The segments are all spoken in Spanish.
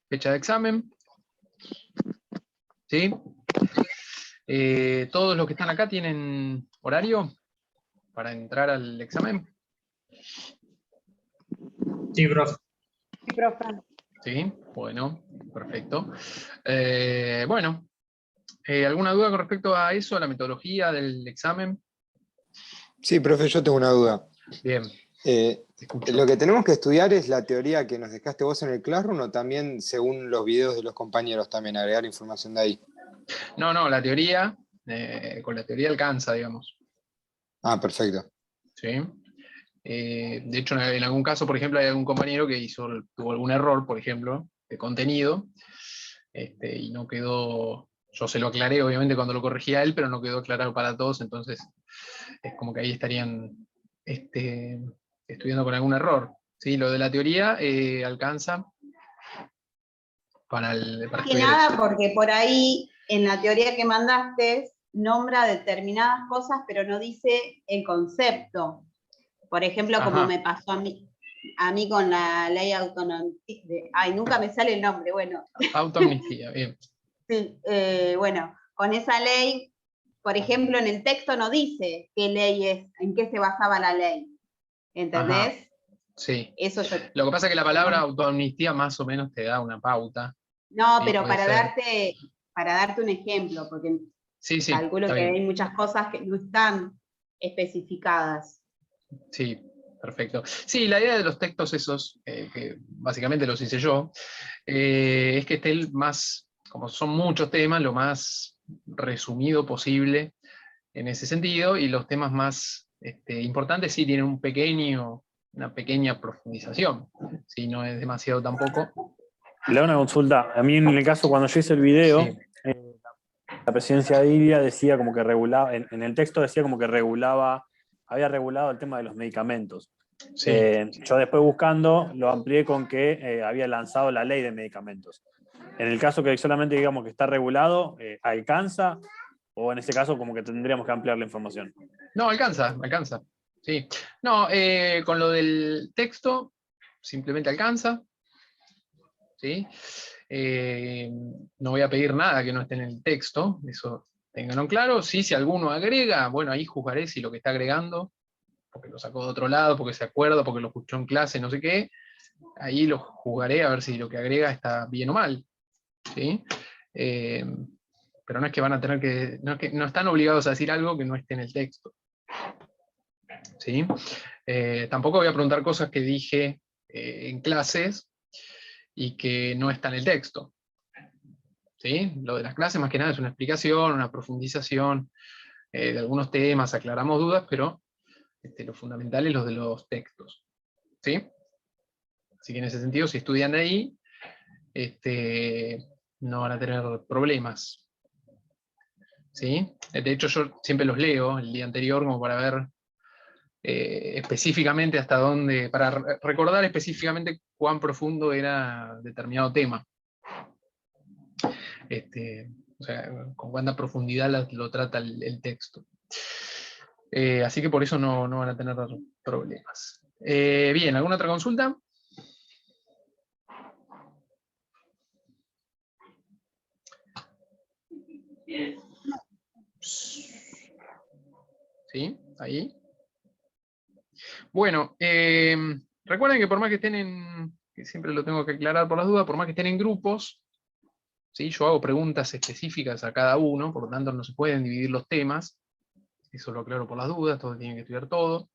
fecha de examen. ¿Sí? ¿Todos los que están acá tienen horario para entrar al examen? Sí, profe. Sí, profe. Sí, bueno, perfecto. Bueno, ¿alguna duda con respecto a eso, a la metodología del examen? Sí, profe, yo tengo una duda. Bien, Eh, te escucho. ¿Lo que tenemos que estudiar es la teoría que nos dejaste vos en el Classroom o también según los videos de los compañeros también agregar información de ahí? No, la teoría, con la teoría alcanza, digamos. Ah, perfecto. ¿Sí? De hecho, en algún caso, por ejemplo, hay algún compañero que tuvo algún error, por ejemplo, de contenido, y no quedó, yo se lo aclaré obviamente cuando lo corregía a él, pero no quedó aclarado para todos, entonces es como que ahí estarían estudiando con algún error. ¿Sí? Lo de la teoría alcanza para Más que estudiar nada eso. porque por ahí, en la teoría que mandaste, nombra determinadas cosas, pero no dice el concepto. Por ejemplo, como Ajá. me pasó a mí con la ley autonómica. Ay, nunca me sale el nombre, bueno. Autoamnistía, bien. Sí, bueno, con esa ley, por ejemplo, en el texto no dice qué ley es, en qué se basaba la ley. ¿Entendés? Ajá. Sí. Eso yo. Lo que pasa es que la palabra autoamnistía más o menos te da una pauta. No, Sí, pero puede ser. para darte un ejemplo, porque Sí, calculo está que bien. hay muchas cosas que no están especificadas. Sí, perfecto. Sí, la idea de los textos esos, que básicamente los hice yo, es que esté el más, como son muchos temas, lo más resumido posible en ese sentido, y los temas más importantes sí tienen una pequeña profundización, si no es demasiado tampoco. Le hago una consulta. A mí en el caso cuando yo hice el video, Sí. la presidencia de Ilia decía como que regulaba, en el texto decía como que había regulado el tema de los medicamentos. Sí. Yo después buscando lo amplié con que había lanzado la ley de medicamentos. En el caso que solamente digamos que está regulado, ¿alcanza? O en ese caso como que tendríamos que ampliar la información. No, alcanza. Sí. No, con lo del texto, simplemente alcanza. ¿Sí? No voy a pedir nada que no esté en el texto, eso ténganlo claro. Sí, si alguno agrega, bueno, ahí juzgaré si lo que está agregando, porque lo sacó de otro lado, porque se acuerda, porque lo escuchó en clase, no sé qué, ahí lo juzgaré a ver si lo que agrega está bien o mal. ¿Sí? Eh, pero no es que van a tener no están obligados a decir algo que no esté en el texto. ¿Sí? Tampoco voy a preguntar cosas que dije en clases y que no están en el texto. ¿Sí? Lo de las clases más que nada es una explicación, una profundización de algunos temas, aclaramos dudas, pero lo fundamental es lo de los textos. ¿Sí? Así que en ese sentido, si estudian ahí, no van a tener problemas. ¿Sí? De hecho, yo siempre los leo el día anterior como para ver específicamente hasta dónde, para recordar específicamente cuán profundo era determinado tema. O sea, con cuánta profundidad lo trata el texto. Así que por eso no van a tener problemas. Bien, ¿alguna otra consulta? ¿Sí? ¿Ahí? Bueno, recuerden que por más que estén que siempre lo tengo que aclarar por las dudas, por más que estén en grupos, ¿sí? Yo hago preguntas específicas a cada uno, por lo tanto no se pueden dividir los temas. Eso lo aclaro por las dudas, todos tienen que estudiar todo.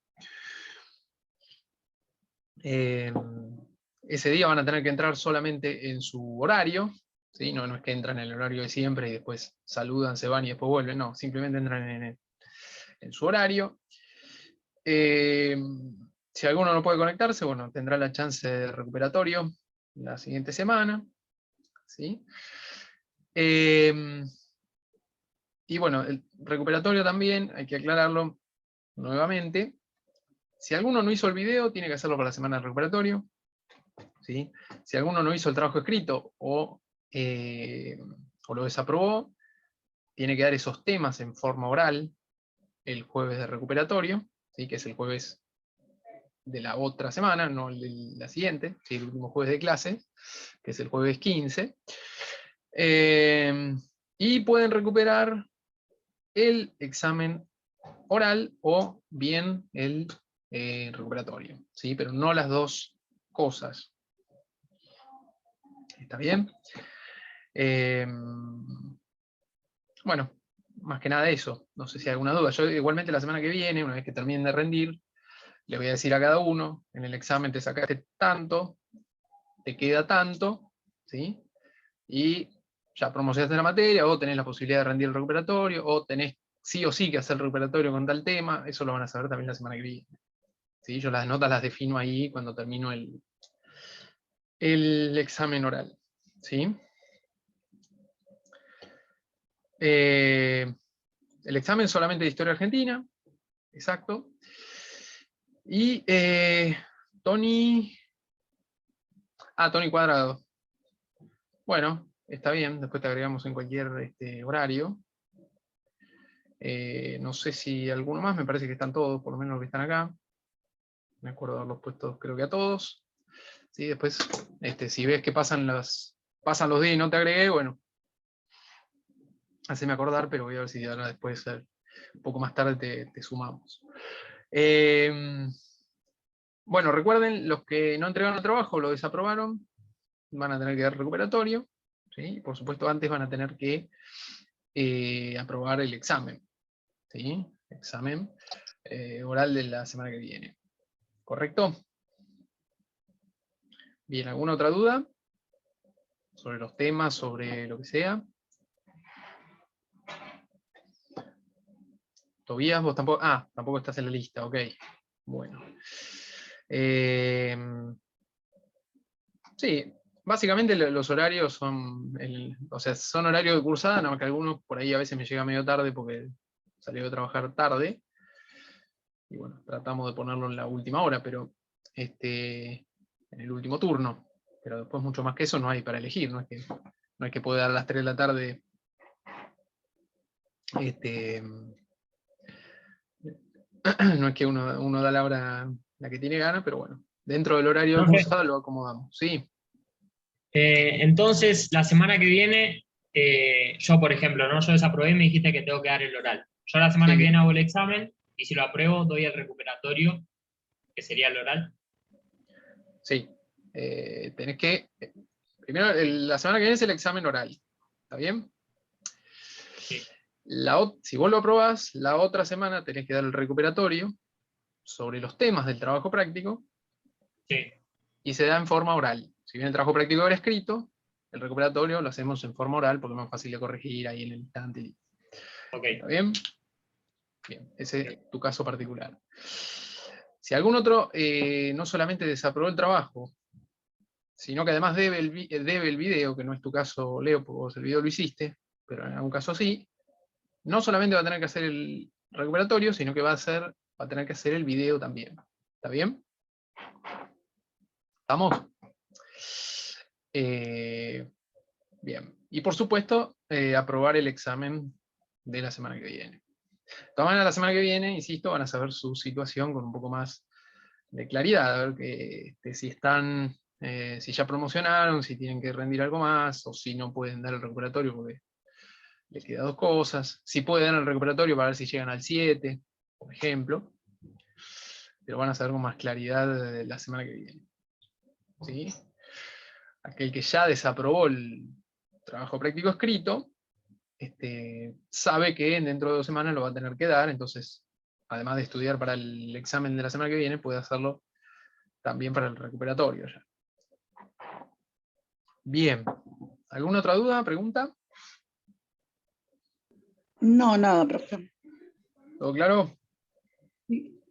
Ese día van a tener que entrar solamente en su horario, ¿sí? No es que entran en el horario de siempre y después saludan, se van y después vuelven, no, simplemente entran en su horario. Si alguno no puede conectarse, bueno, tendrá la chance de recuperatorio la siguiente semana, ¿sí? Y bueno, el recuperatorio también, hay que aclararlo nuevamente. Si alguno no hizo el video, tiene que hacerlo para la semana de recuperatorio. ¿Sí? Si alguno no hizo el trabajo escrito o lo desaprobó, tiene que dar esos temas en forma oral el jueves de recuperatorio, ¿sí? Que es el jueves de la otra semana, no el de la siguiente, ¿sí? El último jueves de clase, que es el jueves 15. Y pueden recuperar el examen oral o bien el recuperatorio, ¿sí? Pero no las dos cosas. ¿Está bien? Bueno, más que nada eso. No sé si hay alguna duda. Yo igualmente la semana que viene, una vez que terminen de rendir, le voy a decir a cada uno, en el examen te sacaste tanto, te queda tanto, ¿sí? Y ya promocionaste la materia, o tenés la posibilidad de rendir el recuperatorio, o tenés sí o sí que hacer el recuperatorio con tal tema, eso lo van a saber también la semana que viene. ¿Sí? Yo las notas las defino ahí cuando termino el examen oral. ¿Sí? El examen solamente de historia argentina, exacto. Y Tony Cuadrado. Bueno, está bien, después te agregamos en cualquier horario. No sé si alguno más, me parece que están todos, por lo menos los que están acá. Me acuerdo de haberlos puesto, creo que a todos. ¿Sí? Después, si ves que pasan los días y no te agregué, bueno, haceme acordar, pero voy a ver si ahora después, un poco más tarde, te sumamos. Bueno, recuerden, los que no entregaron el trabajo, lo desaprobaron, van a tener que dar recuperatorio, ¿sí? Por supuesto, antes van a tener que aprobar el examen, ¿sí? Examen oral de la semana que viene. ¿Correcto? Bien, ¿alguna otra duda? Sobre los temas, sobre lo que sea. Tobías, vos tampoco. Ah, tampoco estás en la lista, ok. Bueno. Sí, básicamente los horarios son. O sea, son horarios de cursada, nada más que algunos por ahí a veces me llega medio tarde porque salió de trabajar tarde. Y bueno, tratamos de ponerlo en la última hora, pero en el último turno. Pero después mucho más que eso no hay para elegir, no es que pueda dar a las 3 de la tarde. No es que uno da la hora la que tiene ganas, pero bueno, dentro del horario de Profe, cursada lo acomodamos. Sí, entonces, la semana que viene, yo, por ejemplo, ¿no? Yo desaprobé y me dijiste que tengo que dar el oral. Yo la semana sí, que viene hago el examen y si lo apruebo, doy el recuperatorio, que sería el oral. sí. Tenés que. Primero, la semana que viene es el examen oral. ¿Está bien? Sí. Si vos lo aprobás, la otra semana tenés que dar el recuperatorio sobre los temas del trabajo práctico Sí. y se da en forma oral. Si bien el trabajo práctico era escrito, el recuperatorio lo hacemos en forma oral porque es más fácil de corregir ahí en el instante. Ok. ¿Está bien? Bien, ese es tu caso particular. Si algún otro no solamente desaprobó el trabajo, sino que además debe el video, que no es tu caso, Leo, porque vos el video lo hiciste, pero en algún caso sí, no solamente va a tener que hacer el recuperatorio, sino que va a tener que hacer el video también. ¿Está bien? ¿Estamos? Bien. Y por supuesto, aprobar el examen de la semana que viene. De todas maneras, la semana que viene, insisto, van a saber su situación con un poco más de claridad, a ver si están, si ya promocionaron, si tienen que rendir algo más, o si no pueden dar el recuperatorio porque les queda dos cosas, si pueden dar el recuperatorio para ver si llegan al 7, por ejemplo, pero van a saber con más claridad la semana que viene. ¿Sí? Aquel que ya desaprobó el trabajo práctico escrito, sabe que dentro de 2 semanas lo va a tener que dar, entonces, además de estudiar para el examen de la semana que viene, puede hacerlo también para el recuperatorio ya. Bien. ¿Alguna otra duda, pregunta? No, nada, profe. ¿Todo claro? Sí.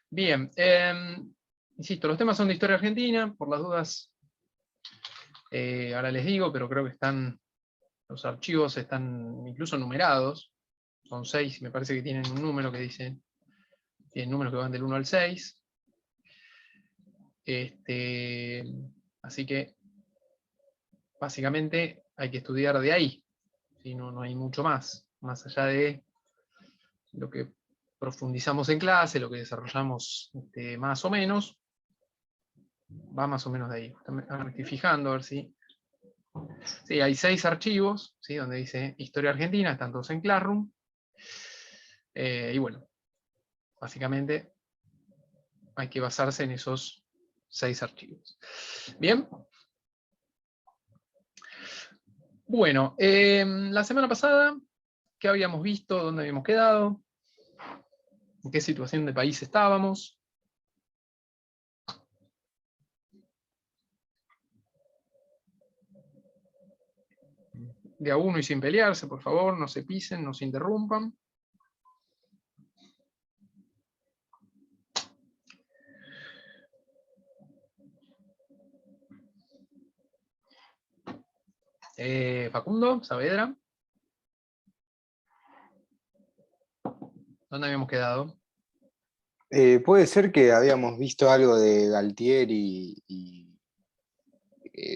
Bien. Insisto, los temas son de historia argentina, por las dudas, ahora les digo, pero creo que los archivos están incluso numerados. Son 6, me parece que tienen un número que dice, tienen números que van del 1 al 6. Así que, básicamente, hay que estudiar de ahí. ¿Sí? No hay mucho más allá de lo que profundizamos en clase, lo que desarrollamos más o menos, va más o menos de ahí. Ahora me estoy fijando a ver si... Sí, hay 6 archivos, ¿sí? Donde dice Historia Argentina, están todos en Classroom. Y bueno, básicamente hay que basarse en esos 6 archivos. Bien. Bueno, la semana pasada, ¿qué habíamos visto? ¿Dónde habíamos quedado? ¿En qué situación de país estábamos? De a uno y sin pelearse, por favor, no se pisen, no se interrumpan. Facundo, Saavedra. ¿Dónde habíamos quedado? Puede ser que habíamos visto algo de Galtieri y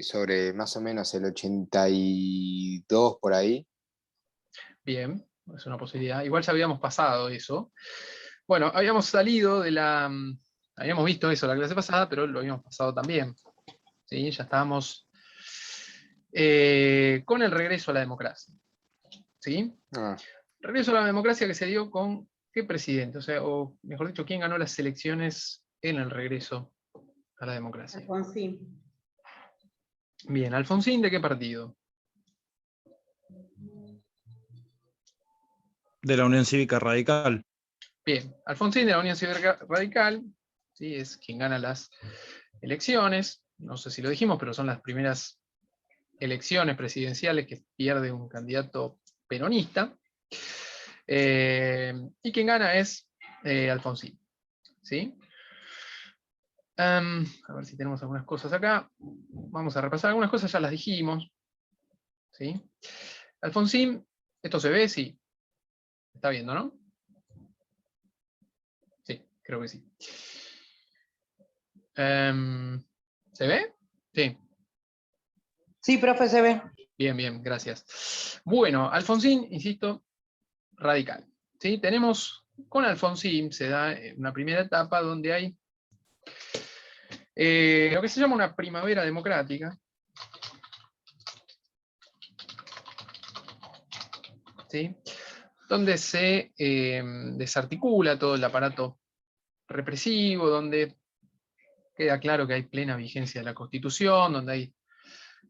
sobre más o menos el 82 por ahí. Bien, es una posibilidad. Igual ya habíamos pasado eso. Bueno, habíamos salido de la... Habíamos visto eso la clase pasada, pero lo habíamos pasado también. ¿Sí? Ya estábamos con el regreso a la democracia. ¿Sí? Regreso a la democracia que se dio con ¿qué presidente? O sea, o mejor dicho, ¿quién ganó las elecciones en el regreso a la democracia? Alfonsín. Bien, Alfonsín, ¿de qué partido? De la Unión Cívica Radical. Bien, Alfonsín de la Unión Cívica Radical, ¿sí? Es quien gana las elecciones. No sé si lo dijimos, pero son las primeras elecciones presidenciales que pierde un candidato peronista. Y quien gana es Alfonsín. ¿Sí? A ver si tenemos algunas cosas acá. Vamos a repasar algunas cosas, ya las dijimos. ¿Sí? Alfonsín, esto se ve, sí. Está viendo, ¿no? Sí, creo que sí. ¿Se ve? Sí. Sí, profe, se ve. Bien, bien, gracias. Bueno, Alfonsín, insisto, radical. ¿Sí? Tenemos, con Alfonsín se da una primera etapa donde hay lo que se llama una primavera democrática. ¿Sí? Donde se desarticula todo el aparato represivo, donde queda claro que hay plena vigencia de la Constitución, donde hay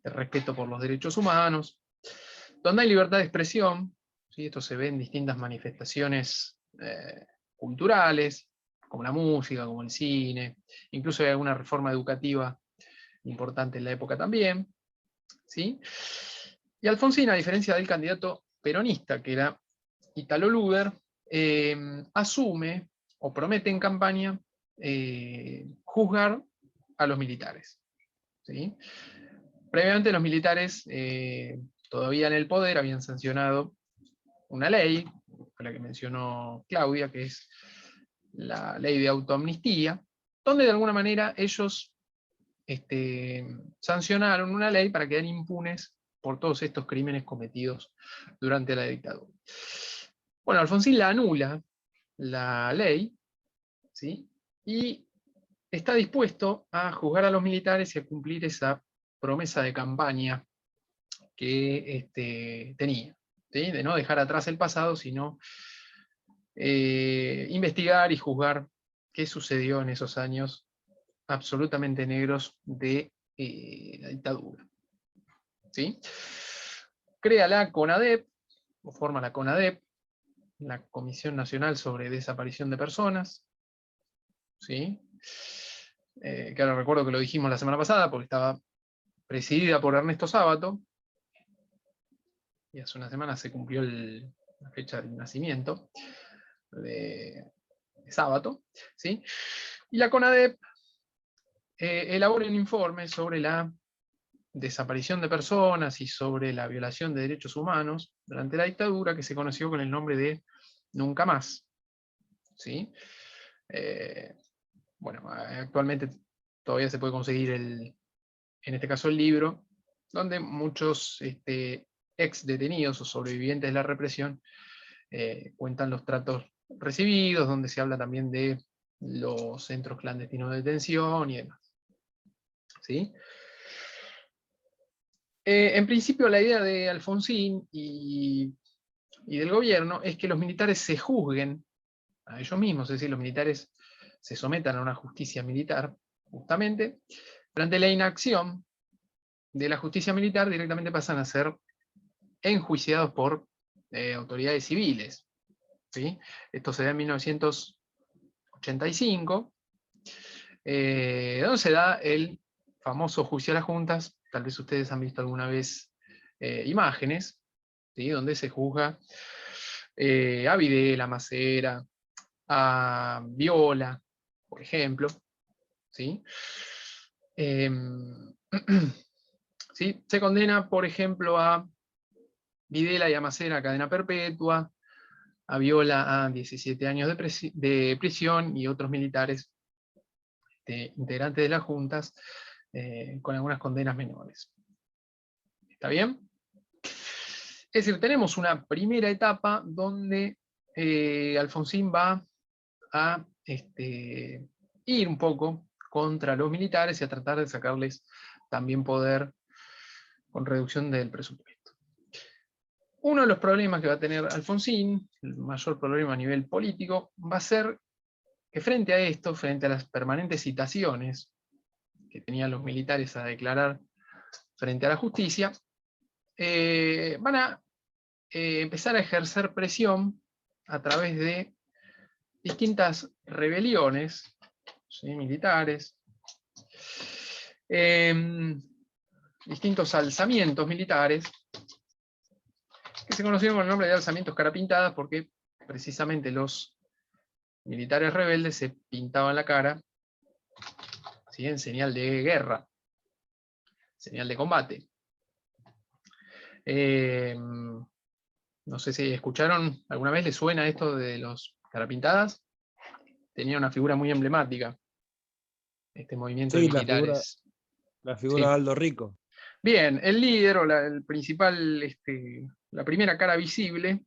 respeto por los derechos humanos, donde hay libertad de expresión. ¿Sí? Esto se ve en distintas manifestaciones culturales, como la música, como el cine, incluso hay alguna reforma educativa importante en la época también. ¿Sí? Y Alfonsín, a diferencia del candidato peronista, que era Italo Luder, asume o promete en campaña juzgar a los militares. ¿Sí? Previamente los militares, todavía en el poder, habían sancionado una ley, la que mencionó Claudia, que es la ley de autoamnistía, donde de alguna manera ellos sancionaron una ley para quedar impunes por todos estos crímenes cometidos durante la dictadura. Bueno, Alfonsín la anula, la ley, ¿sí? Y está dispuesto a juzgar a los militares y a cumplir esa promesa de campaña que tenía, ¿sí? De no dejar atrás el pasado, sino investigar y juzgar qué sucedió en esos años absolutamente negros de la dictadura. ¿Sí? Crea la CONADEP, o forma la CONADEP, la Comisión Nacional sobre Desaparición de Personas. ¿Sí? Que ahora recuerdo que lo dijimos la semana pasada, porque estaba presidida por Ernesto Sábato, y hace una semana se cumplió la fecha del nacimiento de Sábato. ¿Sí? Y la CONADEP elabora un informe sobre la desaparición de personas y sobre la violación de derechos humanos durante la dictadura, que se conoció con el nombre de Nunca Más. ¿Sí? Bueno, actualmente todavía se puede conseguir, en este caso el libro, donde muchos ex detenidos o sobrevivientes de la represión cuentan los tratos recibidos, donde se habla también de los centros clandestinos de detención y demás. ¿Sí? En principio la idea de Alfonsín y del gobierno es que los militares se juzguen a ellos mismos, es decir, los militares se sometan a una justicia militar, justamente, pero ante la inacción de la justicia militar directamente pasan a ser enjuiciados por autoridades civiles. ¿Sí? Esto se da en 1985, donde se da el famoso juicio a las juntas. Tal vez ustedes han visto alguna vez imágenes, ¿sí? Donde se juzga a Videla, a Macera, a Viola, por ejemplo. ¿Sí? ¿Sí? Se condena, por ejemplo, a Videla y a Macera a cadena perpetua, a Viola a 17 años de prisión, y otros militares integrantes de las juntas con algunas condenas menores. ¿Está bien? Es decir, tenemos una primera etapa donde Alfonsín va a ir un poco contra los militares y a tratar de sacarles también poder con reducción del presupuesto. Uno de los problemas que va a tener Alfonsín, el mayor problema a nivel político, va a ser que frente a esto, frente a las permanentes citaciones que tenían los militares a declarar frente a la justicia, van a empezar a ejercer presión a través de distintas rebeliones, ¿sí? Militares, distintos alzamientos militares, que se conocieron con el nombre de alzamientos cara pintada, porque precisamente los militares rebeldes se pintaban la cara, ¿sí? En señal de guerra, señal de combate. No sé si escucharon, ¿alguna vez les suena esto de los carapintadas? Tenía una figura muy emblemática, este movimiento de Sí, militares. la figura Sí. de Aldo Rico. Bien, el líder o el principal, la primera cara visible,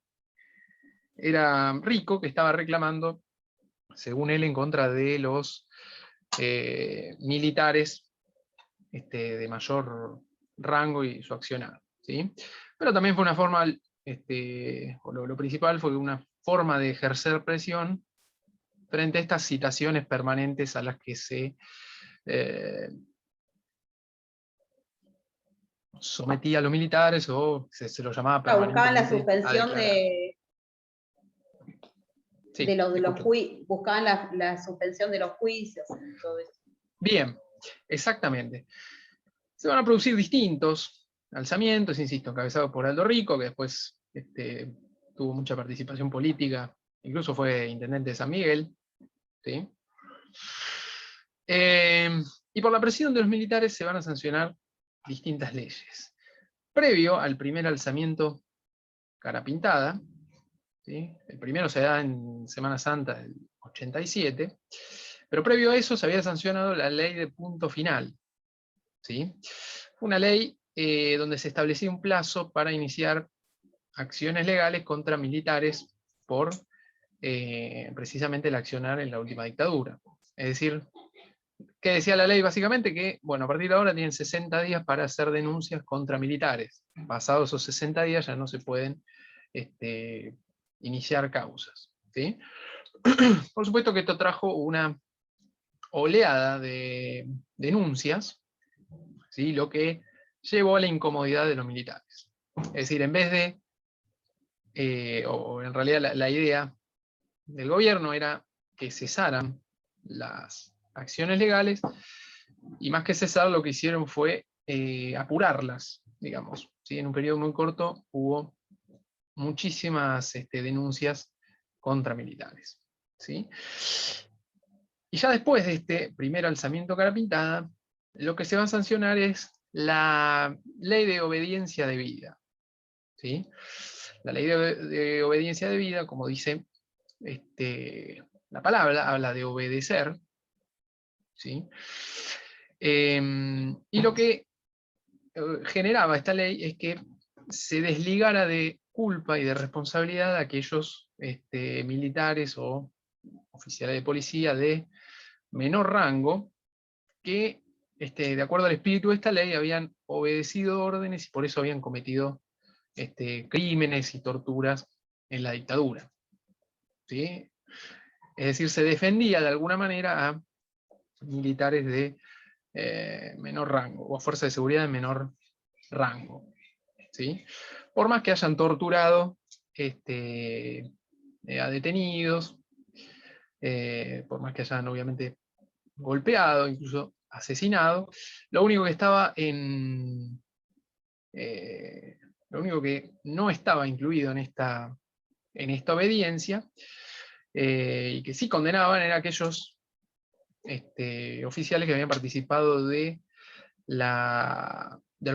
era Rico, que estaba reclamando, según él, en contra de los militares de mayor rango y su accionar, ¿sí? Pero también fue una forma, o lo principal fue una forma de ejercer presión frente a estas citaciones permanentes a las que se sometía a los militares, o se los llamaba Buscaban la permanentemente a suspensión declarar. Sí, de los escucho. juicios, buscaban la suspensión de los juicios y todo eso. Bien, exactamente. Se van a producir distintos alzamientos, insisto, encabezados por Aldo Rico, que después tuvo mucha participación política, incluso fue intendente de San Miguel, ¿sí? Y por la presión de los militares se van a sancionar distintas leyes. Previo al primer alzamiento cara pintada, ¿sí? El primero se da en Semana Santa del 87, pero previo a eso se había sancionado la ley de punto final, ¿sí? Una ley donde se establecía un plazo para iniciar acciones legales contra militares por precisamente el accionar en la última dictadura. Es decir, ¿qué decía la ley? Básicamente que, bueno, a partir de ahora tienen 60 días para hacer denuncias contra militares. Pasados esos 60 días ya no se pueden iniciar causas, ¿sí? Por supuesto que esto trajo una oleada de denuncias, ¿sí? Lo que llevó a la incomodidad de los militares. Es decir, en vez de, o en realidad la idea del gobierno era que cesaran las acciones legales, y más que cesar, lo que hicieron fue apurarlas, digamos, ¿sí? En un periodo muy corto hubo muchísimas denuncias contra militares, ¿sí? Y ya después de este primer alzamiento cara pintada, lo que se va a sancionar es la ley de obediencia debida, ¿sí? La ley de obediencia debida, como dice la palabra, habla de obedecer, ¿sí? Y lo que generaba esta ley es que se desligara de culpa y de responsabilidad a aquellos militares o oficiales de policía de menor rango que, de acuerdo al espíritu de esta ley, habían obedecido órdenes y por eso habían cometido crímenes y torturas en la dictadura. ¿Sí? Es decir, se defendía de alguna manera a militares de menor rango, o a fuerzas de seguridad de menor rango. ¿Sí? Por más que hayan torturado a detenidos, por más que hayan obviamente golpeado, incluso asesinado, lo único que estaba lo único que no estaba incluido en esta obediencia, y que sí condenaban, eran aquellos oficiales que habían participado del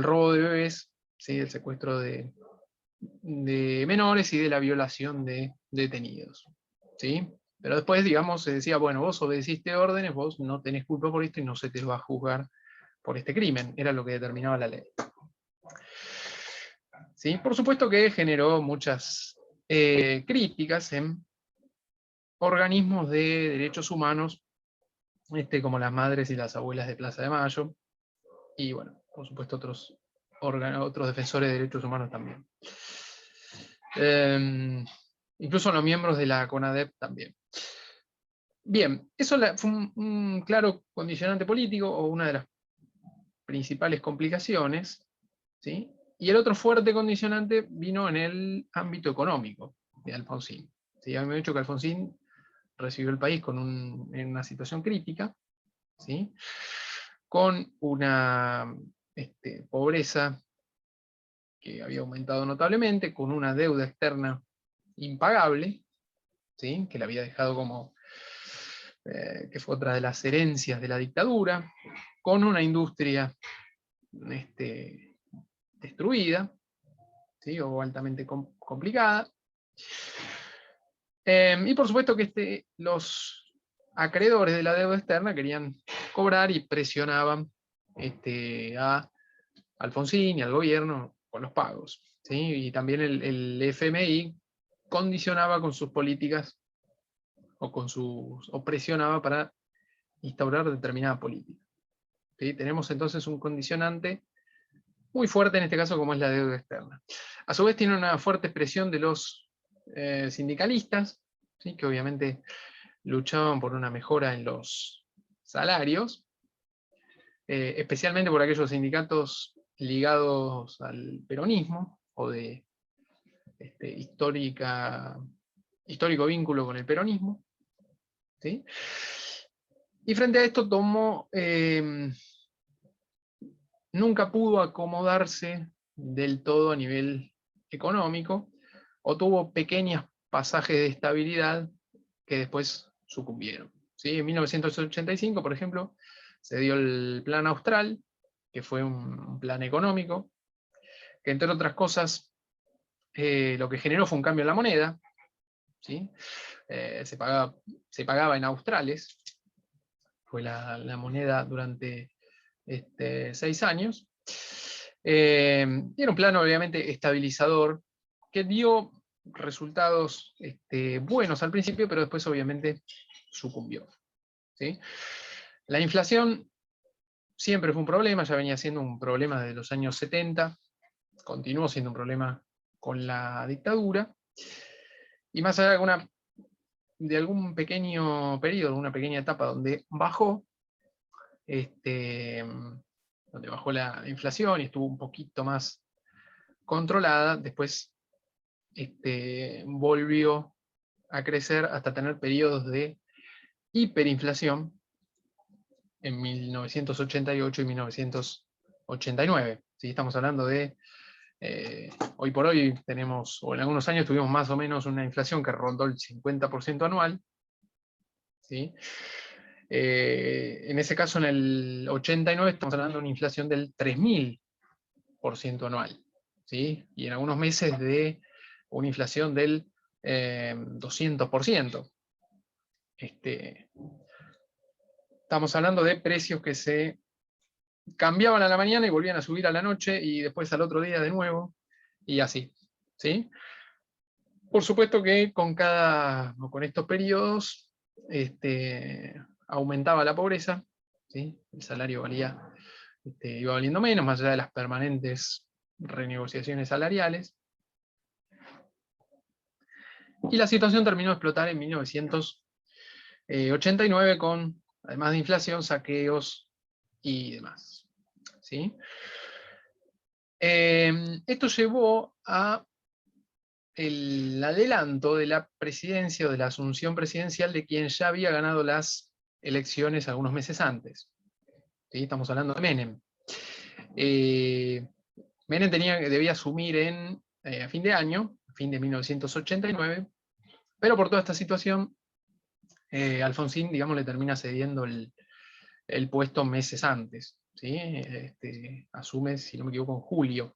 robo de bebés, ¿sí? Del secuestro de menores y de la violación de detenidos. ¿Sí? Pero después, digamos, se decía, bueno, vos obedeciste órdenes, vos no tenés culpa por esto y no se te va a juzgar por este crimen. Era lo que determinaba la ley. ¿Sí? Por supuesto que generó muchas críticas en organismos de derechos humanos, como las madres y las abuelas de Plaza de Mayo, y bueno, por supuesto otros defensores de derechos humanos también. Incluso los miembros de la CONADEP también. Bien, eso fue un claro condicionante político, o una de las principales complicaciones, ¿sí? Y el otro fuerte condicionante vino en el ámbito económico de Alfonsín. ¿Sí? Ya me he dicho que Alfonsín recibió el país en una situación crítica, ¿sí? Con una pobreza que había aumentado notablemente, con una deuda externa impagable, ¿sí? Que le había dejado que fue otra de las herencias de la dictadura, con una industria destruida, ¿sí? O altamente complicada. Y por supuesto que los acreedores de la deuda externa querían cobrar y presionaban a Alfonsín y al gobierno con los pagos. ¿Sí? Y también el FMI condicionaba con sus políticas o presionaba para instaurar determinada política. ¿Sí? Tenemos entonces un condicionante muy fuerte en este caso, como es la deuda externa. A su vez tiene una fuerte presión de los sindicalistas, ¿sí? Que obviamente luchaban por una mejora en los salarios, especialmente por aquellos sindicatos ligados al peronismo, o de histórico vínculo con el peronismo. ¿Sí? Y frente a esto nunca pudo acomodarse del todo a nivel económico, o tuvo pequeños pasajes de estabilidad que después sucumbieron. ¿Sí? En 1985, por ejemplo, se dio el Plan Austral, que fue un plan económico, que entre otras cosas lo que generó fue un cambio en la moneda. ¿Sí? Se pagaba en australes, fue la moneda durante 6 años. Y era un plan obviamente estabilizador, que dio resultados buenos al principio, pero después obviamente sucumbió. ¿Sí? La inflación siempre fue un problema, ya venía siendo un problema desde los años 70, continuó siendo un problema con la dictadura, y más allá de algún pequeño periodo, una pequeña etapa donde bajó, donde bajó la inflación y estuvo un poquito más controlada, después volvió a crecer hasta tener periodos de hiperinflación en 1988 y 1989. ¿Sí? Estamos hablando de, hoy por hoy tenemos, o en algunos años tuvimos más o menos una inflación que rondó el 50% anual. ¿Sí? En ese caso, en el 89, estamos hablando de una inflación del 3000% anual. ¿Sí? Y en algunos meses de una inflación del 200%. Estamos hablando de precios que se cambiaban a la mañana y volvían a subir a la noche, y después al otro día de nuevo, y así. ¿Sí? Por supuesto que con estos periodos aumentaba la pobreza, ¿sí? El salario iba valiendo menos, más allá de las permanentes renegociaciones salariales. Y la situación terminó de explotar en 1989 con, además de inflación, saqueos y demás, ¿sí? Esto llevó a el adelanto de la presidencia o de la asunción presidencial de quien ya había ganado las elecciones algunos meses antes. ¿Sí? Estamos hablando de Menem. Menem debía asumir a fin de año, a fin de 1989, pero por toda esta situación, Alfonsín, digamos, le termina cediendo el puesto meses antes. ¿Sí? Asume, si no me equivoco, en julio.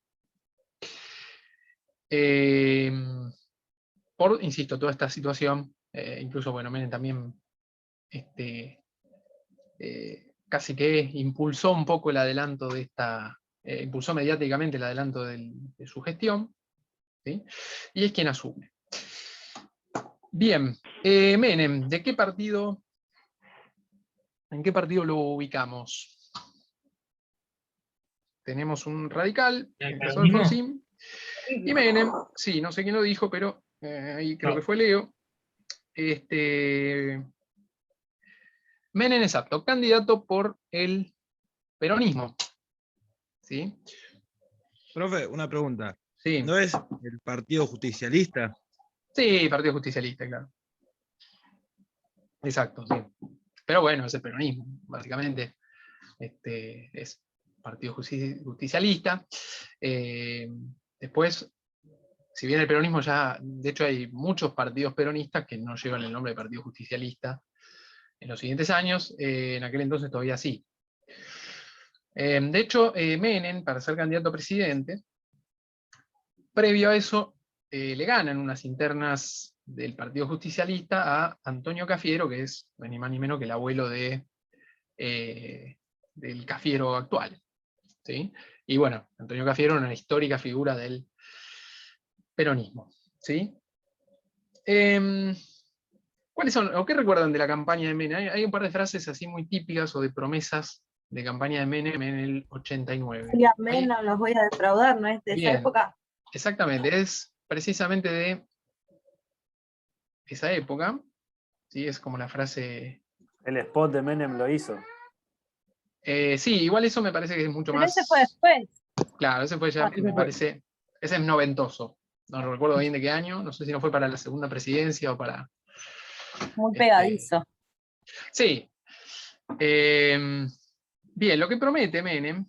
Insisto, toda esta situación, incluso, bueno, Menem también casi que impulsó un poco el adelanto impulsó mediáticamente el adelanto de su gestión, ¿sí? Y es quien asume. Bien, Menem, ¿en qué partido lo ubicamos? Tenemos un radical, en el caso de Alfonsín, y Menem, sí, no sé quién lo dijo, pero ahí creo que fue Leo. Menem, exacto, candidato por el peronismo. ¿Sí? Profe, una pregunta. Sí. ¿No es el Partido Justicialista? Sí, Partido Justicialista, claro. Exacto, sí. Pero bueno, es el peronismo, básicamente. Es Partido Justicialista. Después, si bien el peronismo ya, de hecho hay muchos partidos peronistas que no llevan el nombre de Partido Justicialista en los siguientes años, en aquel entonces todavía sí. De hecho, Menem, para ser candidato a presidente, previo a eso, le ganan unas internas del Partido Justicialista a Antonio Cafiero, que es ni más ni menos que el abuelo del Cafiero actual. ¿Sí? Y bueno, Antonio Cafiero era una histórica figura del peronismo. ¿Sí? ¿Cuáles son, o qué recuerdan de la campaña de Menem? Hay un par de frases así muy típicas o de promesas de campaña de Menem en el 89. Sí, amén, no los voy a defraudar, ¿no es de esa Bien, época? exactamente, es precisamente de esa época. ¿Sí? Es como la frase... El spot de Menem lo hizo. sí, igual eso me parece que es mucho Pero más... ese fue después. Claro, ese fue ya, me parece... Ese es noventoso. No recuerdo bien de qué año, no sé si no fue para la segunda presidencia o para... Muy pegadizo. Sí. Bien, lo que promete Menem,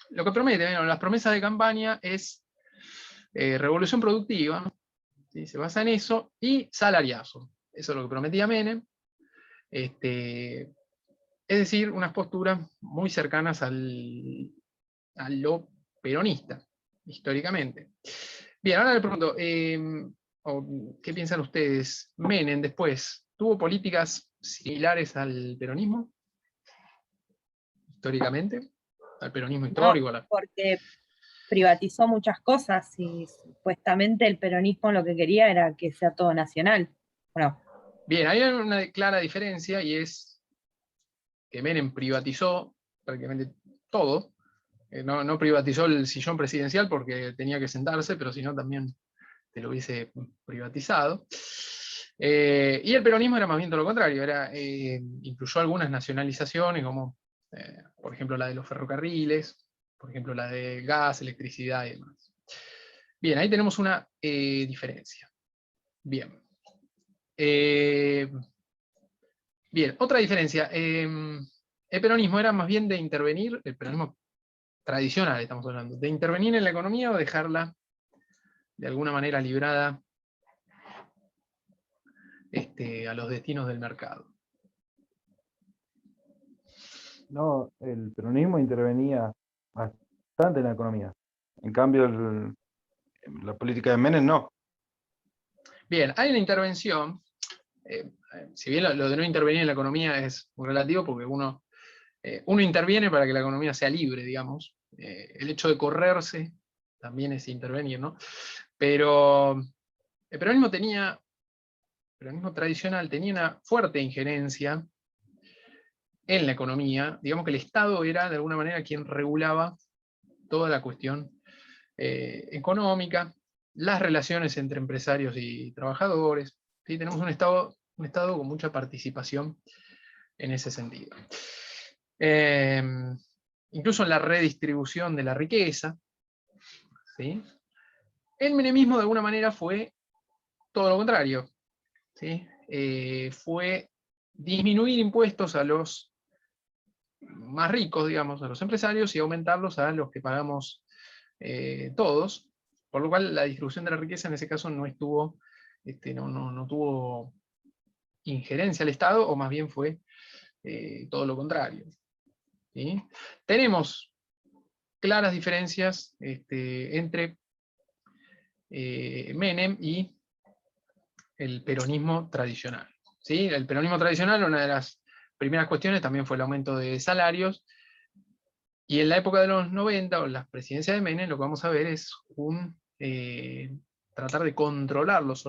lo que promete, bueno, las promesas de campaña es revolución productiva, ¿sí? Se basa en eso, y salariazo. Eso es lo que prometía Menem. Es decir, unas posturas muy cercanas a lo peronista, históricamente. Bien, ahora le pregunto, ¿qué piensan ustedes? Menem después, ¿tuvo políticas similares al peronismo? Históricamente, al peronismo histórico. No, porque privatizó muchas cosas y supuestamente el peronismo lo que quería era que sea todo nacional. Bueno, Bien, hay una clara diferencia y es que Menem privatizó prácticamente todo. No privatizó el sillón presidencial porque tenía que sentarse, pero si no también te lo hubiese privatizado. Y el peronismo era más bien todo lo contrario, incluyó algunas nacionalizaciones, como por ejemplo la de los ferrocarriles, por ejemplo la de gas, electricidad y demás. Bien, ahí tenemos una diferencia. Bien. Bien, otra diferencia. El peronismo era más bien de intervenir, el peronismo tradicional estamos hablando, de intervenir en la economía o dejarla de alguna manera librada a los destinos del mercado. No, el peronismo intervenía bastante en la economía. En cambio, la política de Menem no. Bien, hay una intervención, si bien lo de no intervenir en la economía es muy relativo, porque uno interviene para que la economía sea libre, digamos. El hecho de correrse también es intervenir, ¿no? Pero el peronismo tradicional tenía una fuerte injerencia en la economía. Digamos que el Estado era de alguna manera quien regulaba toda la cuestión económica, las relaciones entre empresarios y trabajadores. ¿Sí? Tenemos un Estado con mucha participación en ese sentido. Incluso en la redistribución de la riqueza. ¿Sí? El menemismo de alguna manera fue todo lo contrario. ¿Sí? Fue disminuir impuestos a los más ricos, digamos, a los empresarios, y aumentarlos a los que pagamos todos, por lo cual la distribución de la riqueza en ese caso no estuvo, no tuvo injerencia al Estado, o más bien fue todo lo contrario. ¿Sí? Tenemos claras diferencias entre Menem y el peronismo tradicional. ¿Sí? El peronismo tradicional, una de las primeras cuestiones también fue el aumento de salarios, y en la época de los 90, o las presidencias de Menem, lo que vamos a ver es tratar de controlar los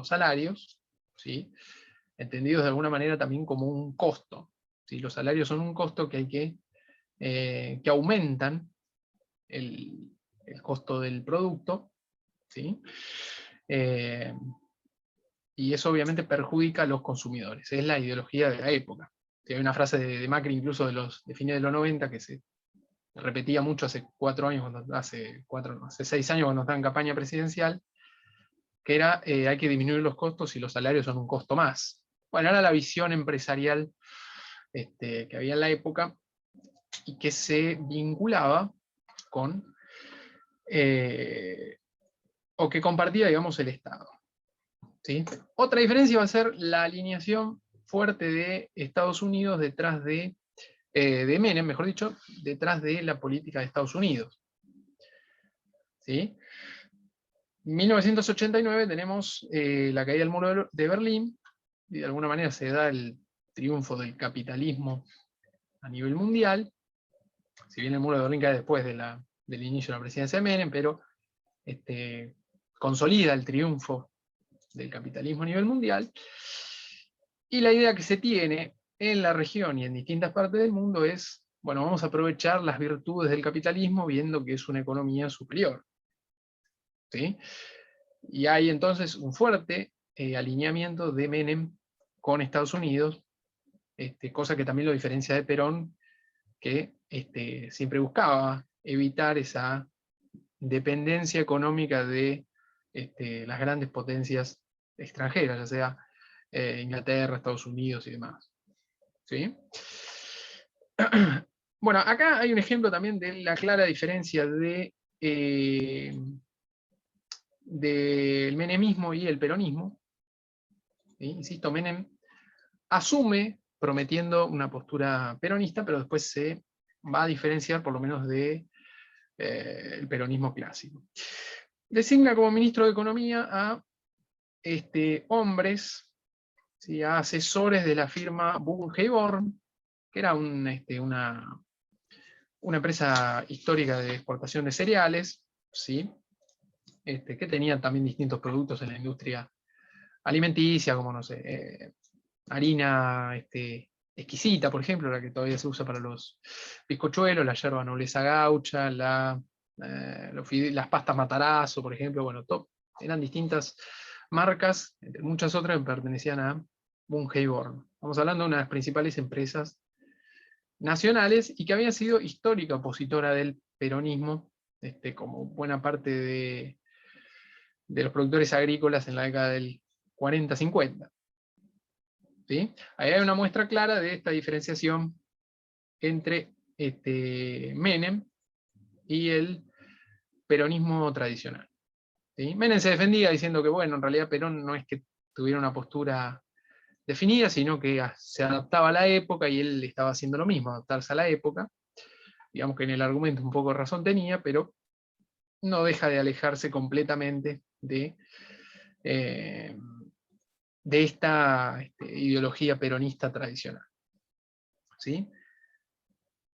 salarios, ¿sí? Entendidos de alguna manera también como un costo. ¿Sí? Los salarios son un costo que aumentan el costo del producto, ¿sí? Y eso obviamente perjudica a los consumidores. Es la ideología de la época. Hay una frase de Macri, incluso de fines de los 90, que se repetía mucho hace 4 años, hace 6 años cuando estaba en campaña presidencial, que era hay que disminuir los costos y los salarios son un costo más. Bueno, era la visión empresarial que había en la época, y que se vinculaba con, o que compartía, digamos, el Estado. ¿Sí? Otra diferencia va a ser la alineación fuerte de Estados Unidos detrás de Menem, mejor dicho, detrás de la política de Estados Unidos. ¿Sí? En 1989 tenemos la caída del muro de Berlín, y de alguna manera se da el triunfo del capitalismo a nivel mundial. Si bien el muro de Berlín cae después del inicio de la presidencia de Menem, pero consolida el triunfo del capitalismo a nivel mundial. Y la idea que se tiene en la región y en distintas partes del mundo es, bueno, vamos a aprovechar las virtudes del capitalismo viendo que es una economía superior. ¿Sí? Y hay entonces un fuerte alineamiento de Menem con Estados Unidos, cosa que también lo diferencia de Perón, que siempre buscaba evitar esa dependencia económica de las grandes potencias extranjeras, ya sea Inglaterra, Estados Unidos y demás. ¿Sí? Bueno, acá hay un ejemplo también de la clara diferencia del menemismo y el peronismo. ¿Sí? Insisto, Menem asume prometiendo una postura peronista, pero después se va a diferenciar por lo menos de el peronismo clásico. Designa como ministro de Economía a hombres, ¿sí? A asesores de la firma Bunge-Born, que era una empresa histórica de exportación de cereales, ¿sí? Que tenía también distintos productos en la industria alimenticia, como, no sé, harina exquisita, por ejemplo, la que todavía se usa para los bizcochuelos, la yerba nobleza gaucha, las pastas Matarazzo, por ejemplo, bueno, eran distintas marcas, entre muchas otras que pertenecían a Bunge-Born. Estamos hablando de una de las principales empresas nacionales y que había sido histórica opositora del peronismo, como buena parte de los productores agrícolas en la década del 40-50. ¿Sí? Ahí hay una muestra clara de esta diferenciación entre Menem y el peronismo tradicional. ¿Sí? Menem se defendía diciendo que, bueno, en realidad Perón no es que tuviera una postura definida, sino que se adaptaba a la época, y él estaba haciendo lo mismo, adaptarse a la época. Digamos que en el argumento un poco de razón tenía, pero no deja de alejarse completamente de esta ideología peronista tradicional. ¿Sí?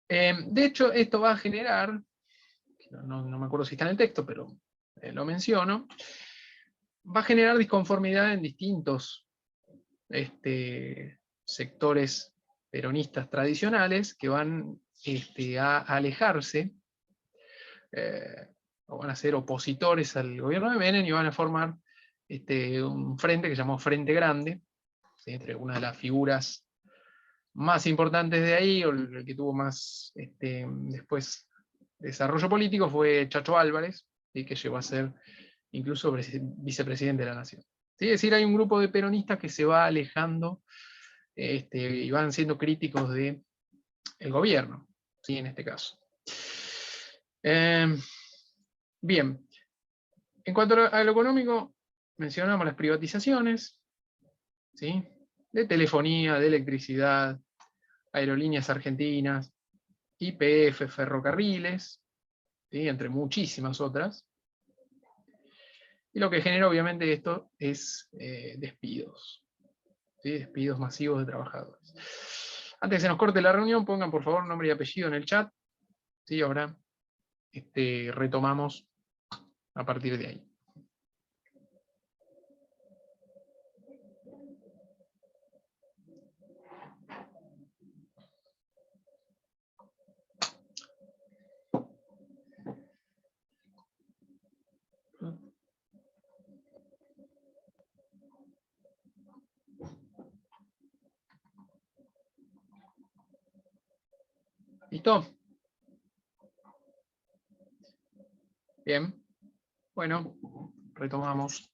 De hecho, esto va a generar, no me acuerdo si está en el texto, pero lo menciono, va a generar disconformidad en distintos sectores peronistas tradicionales que van a alejarse, o van a ser opositores al gobierno de Menem y van a formar un frente que se llamó Frente Grande, ¿sí? Entre una de las figuras más importantes de ahí, o el que tuvo más después desarrollo político, fue Chacho Álvarez, ¿sí? Que llegó a ser incluso vicepresidente de la Nación. ¿Sí? Es decir, hay un grupo de peronistas que se va alejando y van siendo críticos del gobierno, ¿sí? En este caso. Bien, en cuanto a lo económico, mencionamos las privatizaciones, ¿sí? De telefonía, de electricidad, aerolíneas argentinas, YPF, ferrocarriles, ¿sí? Entre muchísimas otras. Y lo que genera obviamente esto es despidos, ¿sí? Despidos masivos de trabajadores. Antes que se nos corte la reunión, pongan por favor nombre y apellido en el chat, ¿sí? Ahora retomamos a partir de ahí. ¿Listo? Bien. Bueno, retomamos.